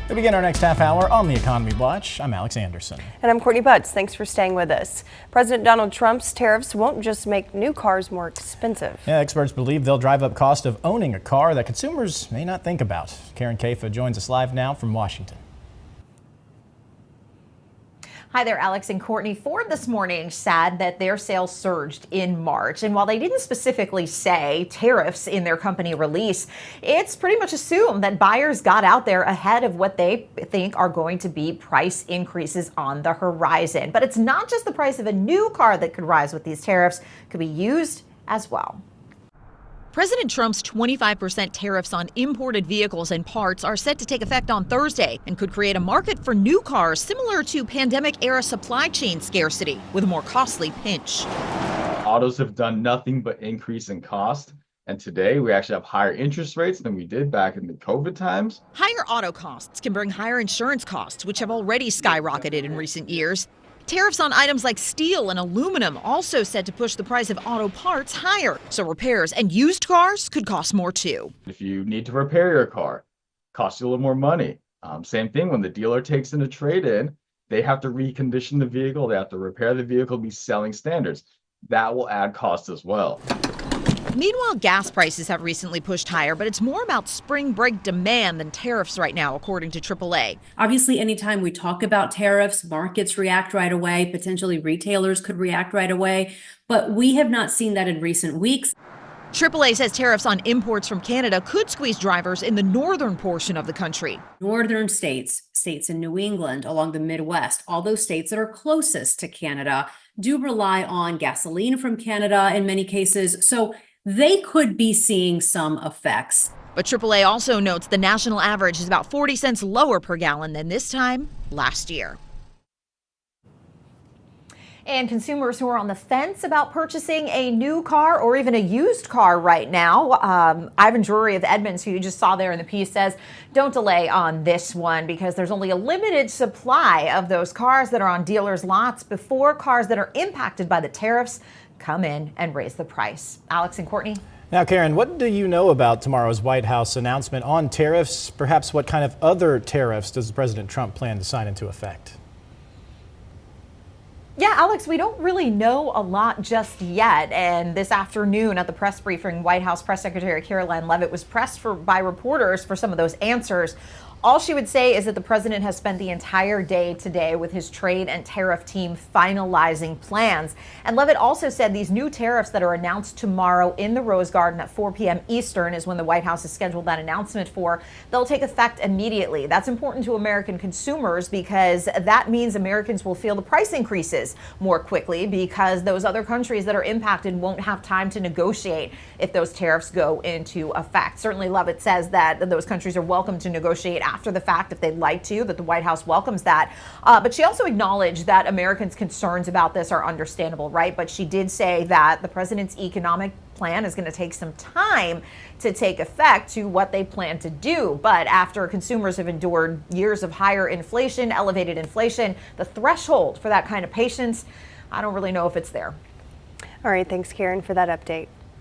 We begin our next half hour on the Economy Watch. I'm Alex Anderson. And I'm Courtney Butts. Thanks for staying with us. President Donald Trump's tariffs won't just make new cars more expensive. Yeah, experts believe they'll drive up cost of owning a car that consumers may not think about. Karen Caifa joins us live now from Washington. Hi there, Alex and Courtney. Ford this morning said that their sales surged in March. And while they didn't specifically say tariffs in their company release, it's pretty much assumed that buyers got out there ahead of what they think are going to be price increases on the horizon. But it's not just the price of a new car that could rise with these tariffs, it could be used as well. President Trump's 25% tariffs on imported vehicles and parts are set to take effect on Thursday and could create a market for new cars similar to pandemic-era supply chain scarcity with a more costly pinch. Autos have done nothing but increase in cost. And today we actually have higher interest rates than we did back in the COVID times. Higher auto costs can bring higher insurance costs, which have already skyrocketed in recent years. Tariffs on items like steel and aluminum also said to push the price of auto parts higher. So repairs and used cars could cost more too. If you need to repair your car, it costs you a little more money. Same thing when the dealer takes in a trade-in, they have to recondition the vehicle, they have to repair the vehicle, be selling standards. That will add cost as well. Meanwhile, gas prices have recently pushed higher, but it's more about spring break demand than tariffs right now, according to AAA. Obviously, anytime we talk about tariffs, markets react right away. Potentially retailers could react right away, but we have not seen that in recent weeks. AAA says tariffs on imports from Canada could squeeze drivers in the northern portion of the country. Northern states in New England, along the Midwest, all those states that are closest to Canada do rely on gasoline from Canada in many cases. So they could be seeing some effects. But AAA also notes the national average is about 40 cents lower per gallon than this time last year. And consumers who are on the fence about purchasing a new car or even a used car right now, Ivan Drury of Edmunds, who you just saw there in the piece, says don't delay on this one because there's only a limited supply of those cars that are on dealers' lots before cars that are impacted by the tariffs come in and raise the price. Alex and Courtney. Now, Karen, what do you know about tomorrow's White House announcement on tariffs? Perhaps what kind of other tariffs does President Trump plan to sign into effect? Yeah, Alex, we don't really know a lot just yet. And this afternoon at the press briefing, White House Press Secretary Karoline Leavitt was pressed by reporters for some of those answers. All she would say is that the president has spent the entire day today with his trade and tariff team finalizing plans. And Leavitt also said these new tariffs that are announced tomorrow in the Rose Garden at 4 p.m. Eastern is when the White House has scheduled that announcement for. They'll take effect immediately. That's important to American consumers because that means Americans will feel the price increases more quickly because those other countries that are impacted won't have time to negotiate if those tariffs go into effect. Certainly, Leavitt says that those countries are welcome to negotiate after the fact if they'd like to, that the White House welcomes that. But she also acknowledged that Americans' concerns about this are understandable, right? But she did say that the president's economic plan is going to take some time to take effect to what they plan to do. But after consumers have endured years of higher inflation, elevated inflation, the threshold for that kind of patience, I don't really know if it's there. All right, thanks, Karen, for that update.